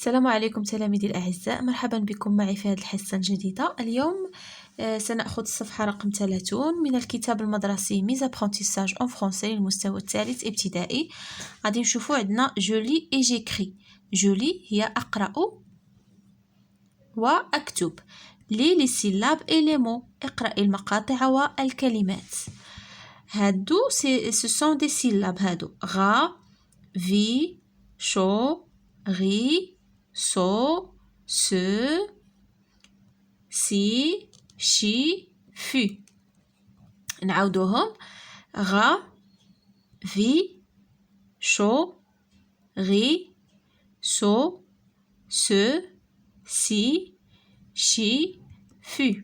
السلام عليكم تلاميذي الأعزاء، مرحبا بكم معي في هذه الحصة الجديدة. اليوم سنأخذ الصفحة رقم 30 من الكتاب المدرسي ميز ابرونتيساج اون فرونسي للمستوى الثالث ابتدائي. غادي نشوفوا عندنا جو لي اي جيكري. جو لي هي أقرأ وأكتب، لي لي سيلاب اي لي مو، اقرأ المقاطع والكلمات. هادو سو سون دي سيلاب، هادو غا في شو غي so, ce, si, chi, fu. نعاودوهم: غا في شو غي so, ce, si, chi, fu.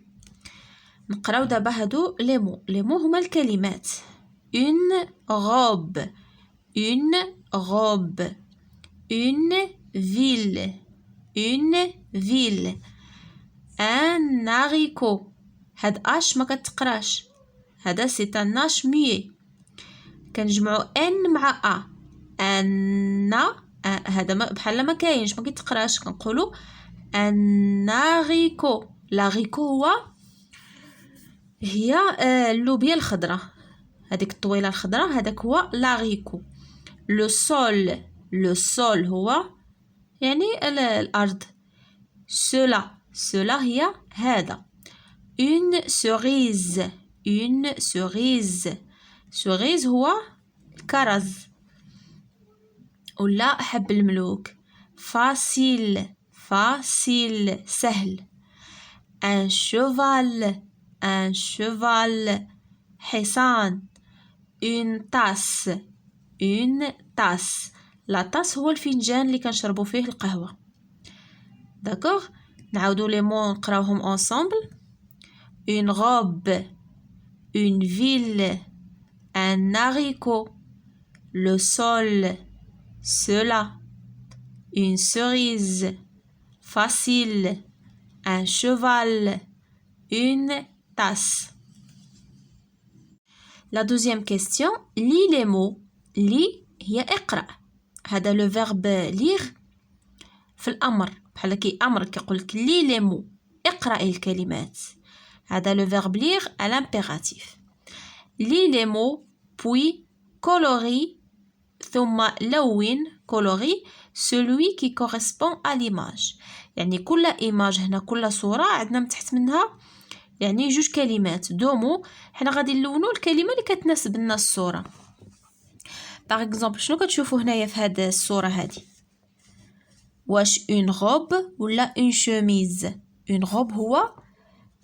نقراو دابا هادو لي مو هما الكلمات. une robe, une robe, une ville, une ville, un haricot. هاد اش ما كتقراش، هذا سي ان اش ميي. كنجمعوا ان مع ان هذا بحال ما كاينش، ما كيتقراش. كنقولوا ان haricot. لاريكو هي اللوبيا الخضراء، هذيك الطويله الخضراء، هذاك هو لاريكو. لو سول، لو سول هو يعني الأرض. cela هي هذا. une cerise, une cerise. cerise هو الكرز ولا حب الملوك. facile, facile سهل. un cheval, un cheval حصان. une tasse, une tasse. لا طاس هو الفنجان اللي كنشربوا فيه القهوة. داكوغ، نعاودو لي مو نقراوهم ensemble. une robe, une ville, un haricot, le sol, cela, une cerise, facile, un cheval, une tasse. La deuxième question, lis les mots. lis هي اقرأ. هذا لو فيرب ليغ في الأمر، بحال كيأمرك كيقولك لي لي مو، اقرأ الكلمات. هذا لو فيرب ليغ à l'impératif. لي لي مو puis colorie ثم لون. colorie celui qui correspond à l'image. يعني كل إيماج هنا، كل صورة عندنا من تحت منها يعني جوج كلمات. دومو حنا غادي نلونو الكلمة اللي كتناسب لنا الصورة. باغ اكزومبل شنو كتشوفوا هنايا في هاد الصورة هادي؟ واش اون روب ولا اون شوميز؟ اون روب هو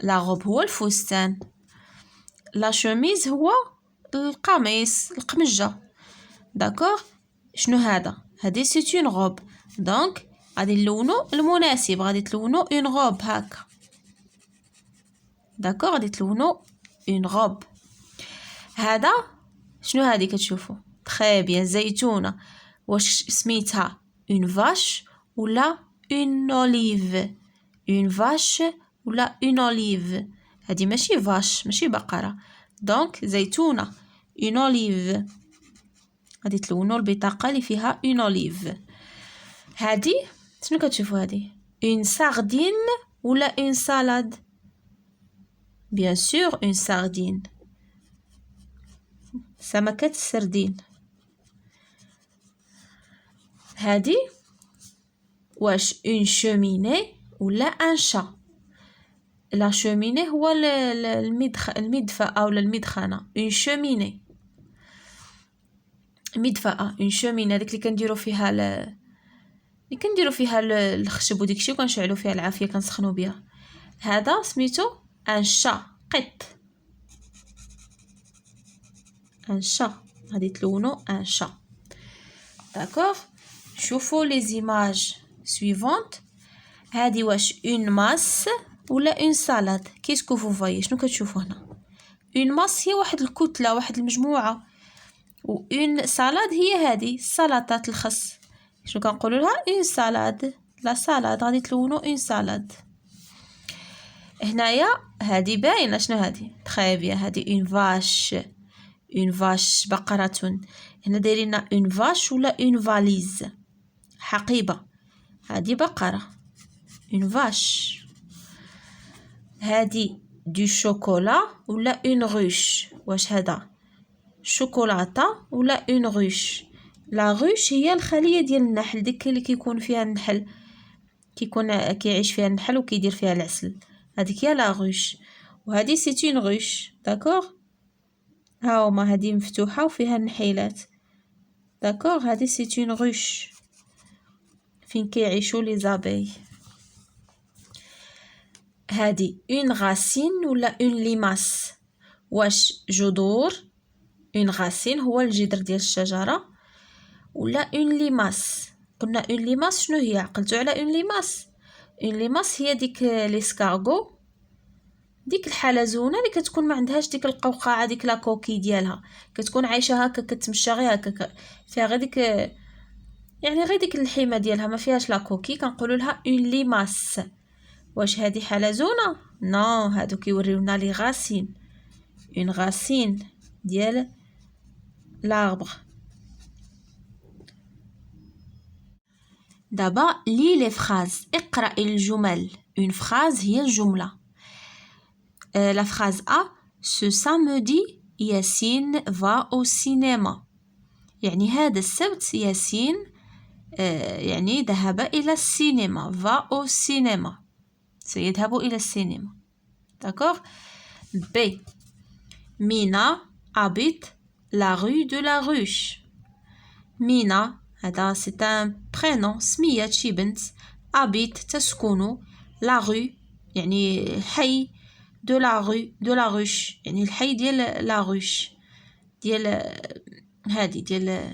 لا روب هو الفستان، لا شوميز هو القميص القمجة. داكوغ، شنو هذا؟ هادي سي اون روب. دونك غادي نلونو المناسب، غادي تلونو اون روب هكا. داكوغ، غادي تلونو اون روب. هذا شنو هادي كتشوفوا؟ تري بيان، زيتونة. واش سميتها اون فاش ولا اون اوليف؟ اون فاش ولا اون اوليف؟ هادي ماشي فاش، ماشي بقرة. دونك زيتونة اون اوليف. غادي تلونوا البطاقة اللي فيها اون اوليف. هادي شنو كتشوفوا؟ هادي اون ساردين ولا اون سالاد؟ بيان سور اون ساردين، سمكة السردين. هادي واش اون شوميني ولا ان شا؟ لا شوميني هو المدفأة ولا المدخنة. اون شوميني مدفأة. اون شوميني هذيك اللي كنديروا فيها الخشب وديكشي وكنشعلوا فيها العافية كنسخنوا بها. هذا سميتو ان شا، قط. ان شا غادي تلونو ان شا. داكوغ، شوفوا لي زيماج سويفونت. هادي واش اون ماس ولا اون سالاد؟ كيسكو فو فايي؟ شنو كتشوفوا هنا؟ اون ماس هي واحد الكتله، واحد المجموعه، و اون سالاد هي هادي سلطات الخس. شنو كنقولوا لها؟ اون سالاد. لا سالاد غادي تلونوا اون سالاد. هنايا هادي باينه شنو هادي؟ تري بيان، هادي اون فاش. اون فاش بقرة. هنا دايرين اون فاش ولا اون فاليز، حقيبة. هادي بقرة une vache. هادي du chocolat ولا une ruche. واش هذا شوكولاتة ولا une ruche؟ لا ruche هي الخلية ديال النحل، ديك اللي كيكون فيها النحل، كيكون كيعيش فيها النحل وكيدير فيها العسل، هذيك هي لا ruche. وهذه c'est une ruche. d'accord. ها هما هذه مفتوحة وفيها النحيلات. d'accord. هذه c'est une ruche فين كيعيشوا لي زابي. هذه une racine ولا une limace؟ واش جذور une racine هو الجذر ديال الشجرة ولا une limace؟ قلنا une limace شنو هي؟ عقلتوا على une limace؟ une limace هي ديك ليسكارغو، ديك الحلزونه اللي كتكون ما عندهاش ديك القوقعه، ديك لا كوكي ديالها، كتكون عايشه هكا كتمشى غير هكا فيها غير ديك، يعني غير ديك اللحيمه ديالها ما فيهاش لا كوكي، كنقولوا لها اون ليماس. واش هذه حلزونه؟ نو، هادو كيوريونا لي غاسين، اون غاسين ديال لاربر. دابا لي لي فراز، اقرأ الجمل. اون فراز هي الجمله. La phrase A: ce samedi, Yassine va au cinéma. يعني هذا السبت ياسين يعني ذهب إلى السينما. va au cinéma. سيذهب إلى السينما. d'accord. B: Mina habite la rue de la Ruche. Mina هذا c'est un prénom، سمية شي بنت. habite تسكن، la rue يعني حي، de la ruche يعني الحي ديال لا روش، ديال هادي ديال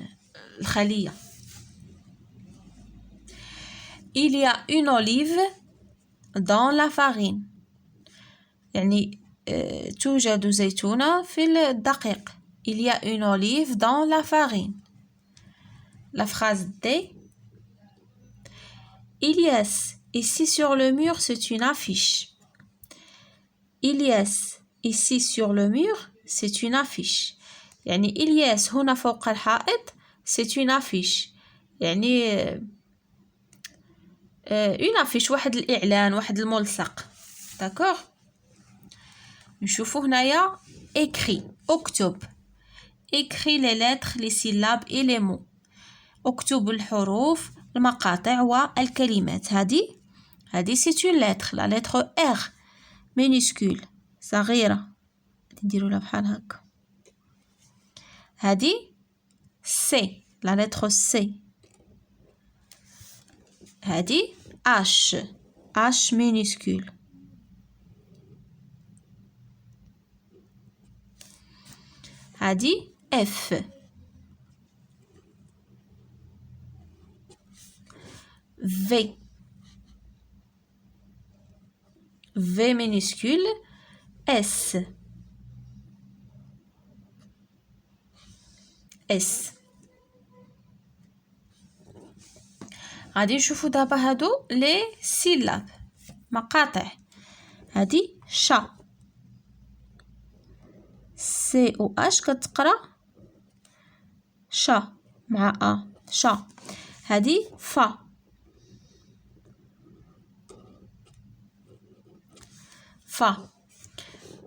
الخلية. il y a une olive dans la farine. يعني توجد زيتونة في الدقيق. il y a une olive dans la farine. La phrase D: Ilyes, ici sur le mur c'est une affiche. Ilyes, ici sur le mur c'est une affiche. يعني إلياس هنا فوق الحائط c'est une affiche، يعني une affiche واحد الإعلان، واحد الملصق. d'accord. نشوفو هنايا écrit اكتب. écrit les lettres les syllabes et les mots. اكتب الحروف المقاطع والكلمات. هذه c'est une lettre، la lettre R minuscule صغيرة، نديرو لها بحال هكا. هذه C، la lettre C. هذه H minuscule. هذه F. V minuscule. S. غادي نشوفو دابا هادو لي سيلاب مقاطع. هادي شا، سي او اش كتقرا شا مع ا، شا. هادي فا،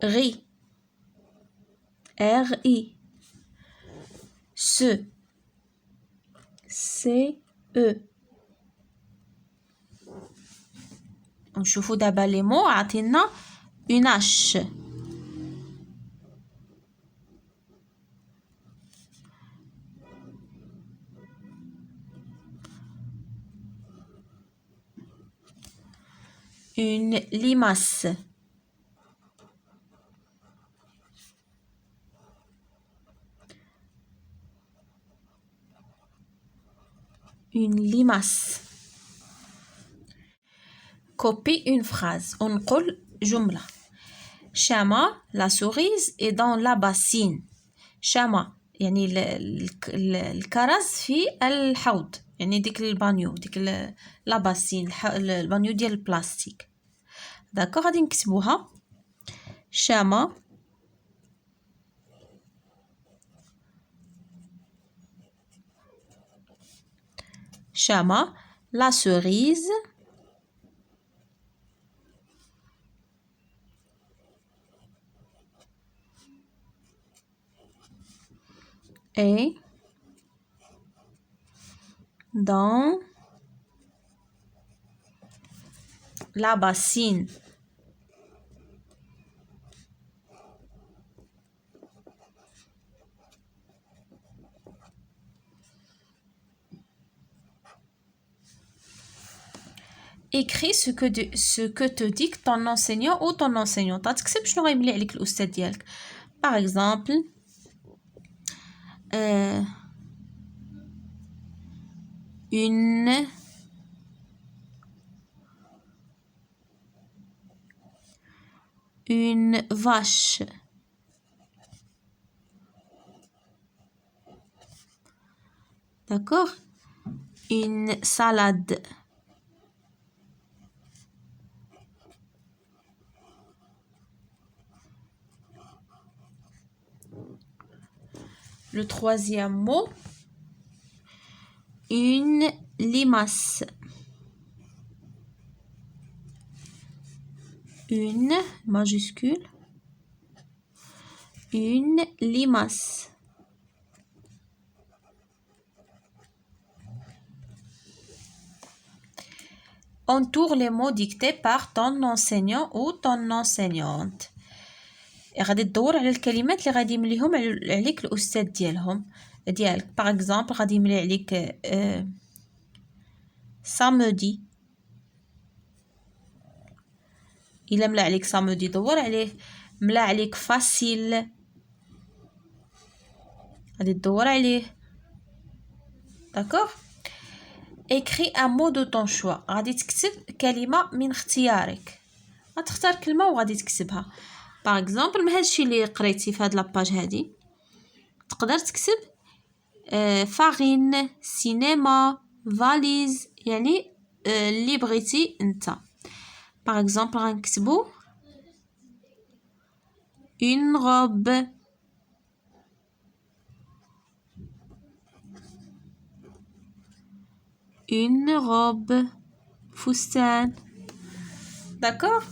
غي، ار اي. سي او. نشوفو دابا لي مو عطينا اون اش. une limace. Une limace. Copie une phrase. ونقول جملة. Chama, la cerise est dans la bassine. Chama يعني الكرز في الحوض، يعني ديك البانيو، ديك لا باسين، البانيو ديال البلاستيك. داكوغ. غادي نكتبوها. Chama la cerise, est dans la bassine. Écris ce que te dicte ton enseignant ou ton enseignante. تكتب شنو غيملي عليك الأستاذ ديالك. Par exemple, une vache. D'accord? Une salade. Le troisième mot, une limace. Une majuscule. Une limace. Entoure les mots dictés par ton enseignant ou ton enseignante. غادي تدور على الكلمات اللي غادي يمليهم عليك الأستاذ ديالك. باغ اكزامبل غادي يملي عليك samedi. إلا ملا عليك samedi دور عليه. ملا عليك facile غادي تدور عليه. داكوغ. écris un mot de ton choix. غادي تكتب كلمة من اختيارك. غتختار كلمة وغادي تكتبها. باغ اكزامبل من هادشي اللي قريتي في هاد لاباج هادي تقدر تكتب فارين، سينما، فاليز، يعني اللي بغيتي انت. باغ اكزامبل غنكتبو une robe، une robe، فستان. داكوغ.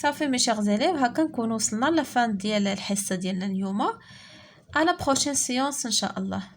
صافي مي شيغ زيليف، هكا نكونو وصلنا لفان ديال الحصه ديالنا اليوم. على بروشين سيونس ان شاء الله.